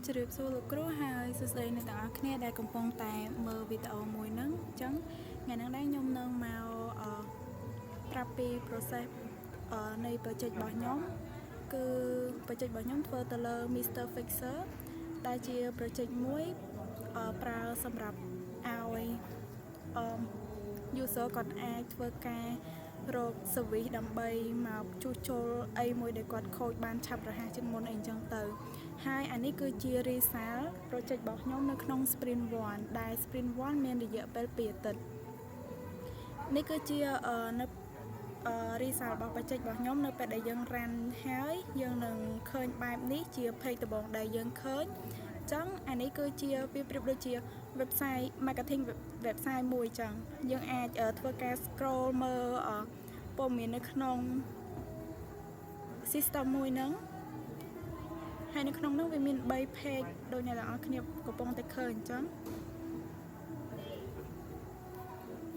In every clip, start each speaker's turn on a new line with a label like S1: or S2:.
S1: ជ្រាបសួរលោកគ្រូហើយសួស្តីអ្នកទាំងអស់គ្នាដែលកំពុងតែមើលវីដេអូមួយហ្នឹងអញ្ចឹងថ្ងៃហ្នឹងដែរខ្ញុំនឹងមកប្រាប់ពី process នៃ project របស់ខ្ញុំគឺ project របស់ខ្ញុំធ្វើទៅលើ Mr Fixer ដែលជា project មួយប្រើសម្រាប់ឲ្យuser គាត់អាចធ្វើការរក service ដើម្បីមកជួសជុលអីមួយដែលគាត់ខូចបានឆាប់រហ័សជាងមុនអីអញ្ចឹងទៅហើយអានេះគឺជា result project របស់ខ្ញុំនៅក្នុង sprint 1 ដែល sprint 1 មានរយៈពេល2អាទិត្យនេះគឺជានៅresult របស់ project របស់ខ្ញុំនៅពេលដែលយើង run ហើយយើងនឹងឃើញបែបនេះជា page ដំបូងដែលយើងឃើញចឹងអានេះគឺជាវាប្រៀបដូចជា website marketing website មួយចឹងយើងអាចធ្វើការ scroll មើលព័ត៌មាននៅក្នុង system មួយហ្នឹងហើយនៅក្នុងនោះវាមាន3 page ដូចអ្នកទាំងអស់គ្នាកំពុងតែឃើញអញ្ចឹង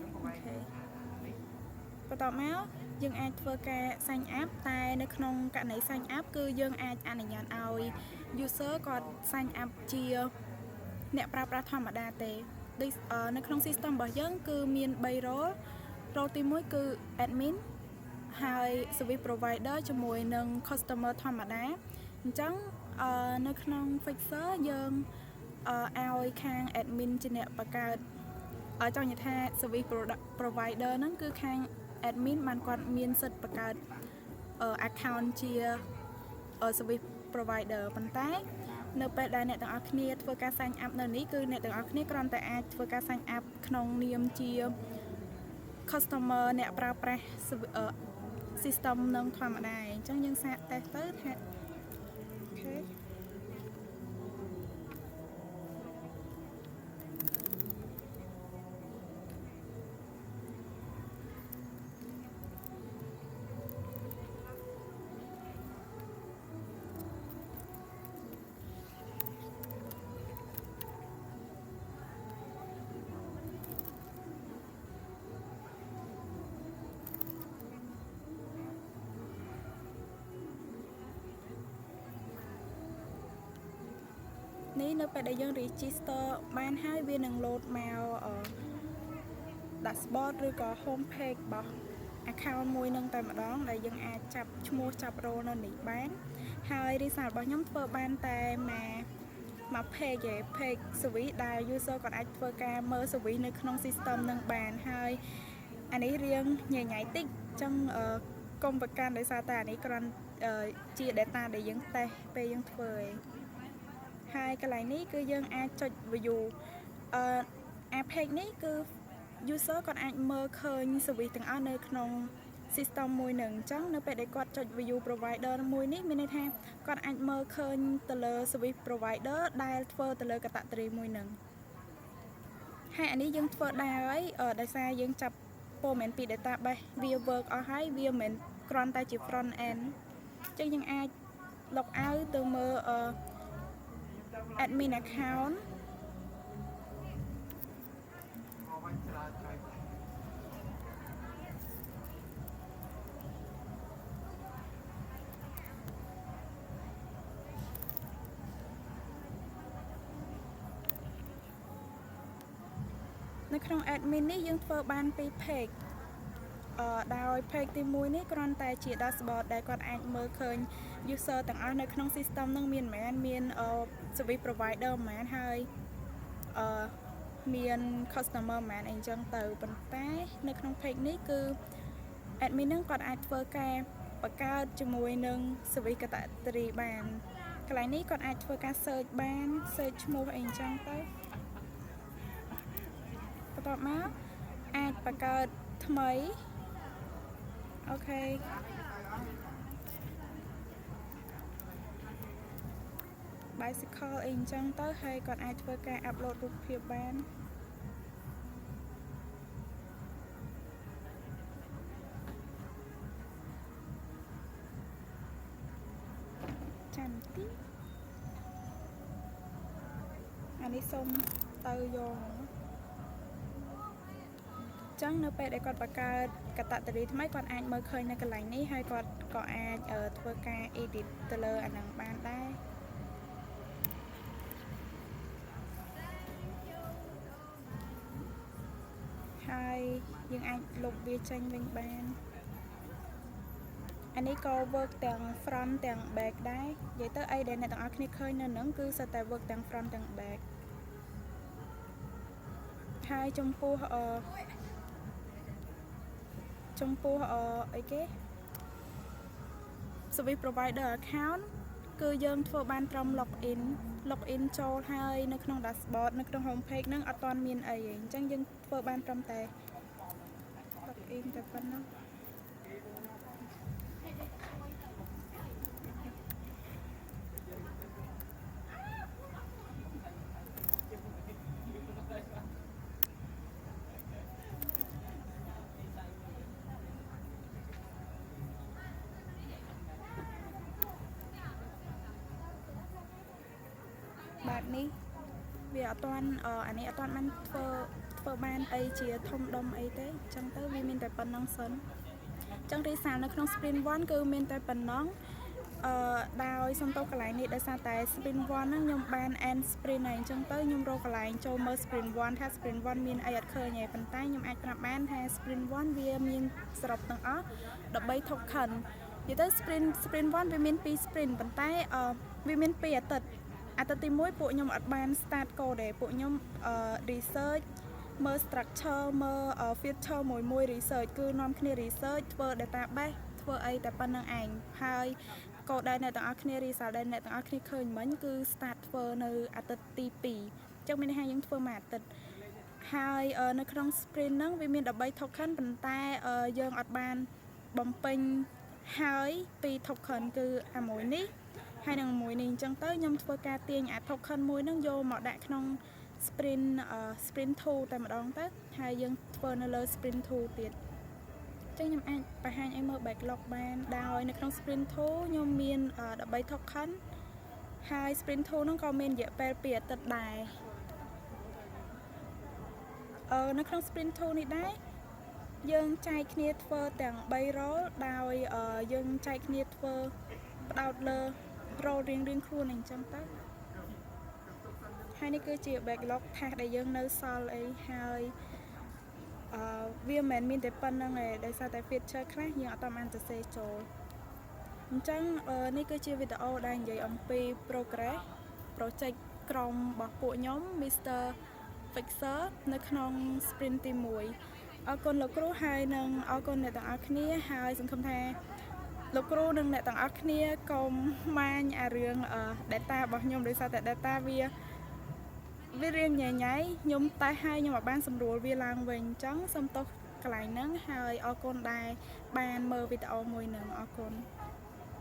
S1: អូខេបន្ទាប់មកយើងអាចធ្វើការ sign up តែនៅក្នុងករណី sign up គឺយើងអាចអនុញ្ញាតឲ្យ user គាត់ sign up ជាអ្នកប្រើប្រាស់ធម្មតាទេដូចនៅក្នុង system របស់យើងគឺមាន3 role ទី1គឺ admin ហើយ service provider ជាមួយនឹង customer ធម្មតាអញ្ចឹងនៅក្នុង fixer យើងឲ្យខាង admin ជាអ្នកបង្កើតចង់និយាយថា service provider ហ្នឹងគឺខាង admin បានគាត់មានសិទ្ធិបង្កើត account ជា service provider ប៉ុន្តែនៅពេលដែលអ្នកទាំងអស់គ្នាធ្វើការ sign up នៅនេះគឺអ្នកទាំងអស់គ្នាគ្រាន់តែអាចធ្វើការ sign up ក្នុងនាមជា customer អ្នកប្រើប្រាស់ system នឹងធម្មតាអញ្ចឹងយើងសាក test ទៅថាអូខេនេះនៅពេលដែលយើង register បានហើយវានឹង load មក dashboard ឬក៏ home page របស់ account មួយនឹងតែម្ដងដែលយើងអាចចាប់ឈ្មោះចាប់ role នៅនេះបានហើយ result របស់ខ្ញុំធ្វើបានតែមក page ឯ page service ដែល user គាត់អាចធ្វើការមើល service នៅក្នុង system នឹងបានហើយអានេះរៀងញញ៉ៃតិចអញ្ចឹងកុំប្រកាន់ដោយសារតែអានេះគ្រាន់ជា data ដែលយើង test ពេលយើងធ្វើឯងហើយកន្លែងនេះគឺយើងអាចចុច view page នេះគឺ user គាត់អាចមើលឃើញ service ទាំងអស់នៅក្នុង system មួយនឹងអញ្ចឹងនៅពេលដែលគាត់ចុច view provider មួយនេះមានន័យថាគាត់អាចមើលឃើញទៅលើ service provider ដែលធ្វើទៅលើកាតាបត្រីមួយនឹងហើយអានេះយើងធ្វើដែរហើយដោយសារយើងចាប់ព័ត៌មានពី database វា work អស់ហើយវាមិនគ្រាន់តែជា front end អញ្ចឹងយើងអាច log out ទៅមើលadmin account នៅក្នុង admin នេះយើងធ្វើបានពី page ដោយ page ទី1នេះគ្រាន់តែជា dashboard ដែលគាត់អាចមើលឃើញ user ទាំងអស់នៅក្នុង system នឹងមានមែនមាន service provider មែនហើយមាន customer មែនអីចឹងទៅប៉ុន្តែនៅក្នុង page នេះគឺ admin នឹងគាត់អាចធ្វើការបង្កើតជាមួយនឹង service កាតាបត្រីបានកន្លែងនេះគាត់អាចធ្វើការ search បាន search ឈ្មោះអីចឹងទៅបន្ទាប់មកអាចបង្កើតថ្មីអូខេbicycle អីអញ្ចឹងទៅហើយគាត់អាចធ្វើការ upload រូបភាពបានចាំតិចអានេះសូមទៅយកចឹងនៅពេលដែលគាត់បង្កើតកាតាបត្រីថ្មីគាត់អាចមើលឃើញនៅកន្លែងនេះហើយគាត់ក៏អាចធ្វើការ edit ទៅលើអានឹងបានដែរ ហើយយើងអាចលុបវាចេញវិញបានអានេះក៏ work ទាំង front ទាំង back ដែរនិយាយទៅអីដែលអ្នកទាំងអស់គ្នាឃើញនៅហ្នឹងគឺសុទ្ធតែ work ទាំង front ទាំង back ហើយចំពោះអីគេ service provider account គឺយើងធ្វើបានត្រឹម login ចូលហើយនៅក្នុង dashboard នៅក្នុង home page ហ្នឹងអត់ទាន់មានអីទេអញ្ចឹងយើងធ្វើបានត្រឹមតែ login តែប៉ុណ្ណោះបែបនេះវាអត់ទាន់អានេះអត់ទាន់បានធ្វើបានអីជាធំដុំអីទេអញ្ចឹងទៅវាមានតែប៉ុណ្ណឹងសិនអញ្ចឹងរីសាលនៅក្នុង sprint 1 គឺមានតែប៉ុណ្ណឹងដោយសំទោសកន្លែងនេះដោយសារតែ sprint 1 ហ្នឹងខ្ញុំបាន end sprint ហើយអញ្ចឹងទៅខ្ញុំរកកន្លែងចូលមើល sprint 1ថា sprint 1 មានអីអត់ឃើញទេប៉ុន្តែខ្ញុំអាចប្រាប់បានថា sprint 1 វាមានសរុបទាំងអស់13 token និយាយទៅ sprint 1 វាមាន2 sprint ប៉ុន្តែវាមាន2អាទិត្យទី1ពួកខ្ញុំអត់បាន start code ទេពួកខ្ញុំresearch មើល structure មើល feature មួយ research គឺនាំគ្នា research ធ្វើ database ធ្វើអីតែប៉ុណ្្នឹងឯងហើយកូដដែលអ្នកទាំងអស់គ្នា result ដែលអ្នកទាំងអស់គ្នាឃើញមិញគឺ start ធ្វើនៅអាទិត្យទី2អញ្ចឹងមានន័យថាយើងធ្វើមួយអាទិត្យហើយនៅក្នុង sprint ហ្នឹងវាមាន13 token ប៉ុន្តែយើងអត់បានបំពេញហើយ2 token គឺអាមួយនេះហើយនឹងមួយនេះអញ្ចឹងទៅខ្ញុំធ្វើការទាញអា token មួយហ្នឹងយកមកដាក់ក្នុង sprint 2តែម្ដងទៅហើយយើងធ្វើនៅលើ sprint 2ទៀតអញ្ចឹងខ្ញុំអាចបង្ហាញឲ្យមើល backlog បានដោយនៅក្នុង sprint 2ខ្ញុំមាន13 token ហើយ sprint 2ហ្នឹងក៏មានរយៈពេល2អាទិត្យដែរនៅក្នុង sprint 2នេះដែរយើងចែកគ្នាធ្វើទាំង3 role ដោយយើងចែកគ្នាធ្វើផ្ដោតលើ role រៀងខ្លួនអញ្ចឹងទៅហើយនេះគឺជា backlog task ដែលយើងនៅសល់អីហើយវាមិនមែនមានតែប៉ុណ្្នឹងទេដោយសារតែ feature ខ្លះយើងអត់តាមបានសរសេរចូលអញ្ចឹងនេះគឺជាវីដេអូដែលនិយាយអំពី progress project ក្រុមរបស់ពួកខ្ញុំ Mr. Fixer នៅក្នុង sprint ទី1អរគុណលោកគ្រូហើយនិងអរគុណអ្នកទាំងអស់គ្នាហើយសង្ឃឹមថាលោកគ្រូនិងអ្នកទាំងអស់គ្នាកុំមាញអារឿង data របស់ខ្ញុំដោយសារតែ data វារៀងញ៉ៃខ្ញុំតែឲ្យខ្ញុំអាចបានសម្រួលវាឡើងវិញអញ្ចឹងសូមទោសកន្លែងហ្នឹងហើយអរគុណដែលបានមើលវីដេអូមួយហ្នឹងអរគុណ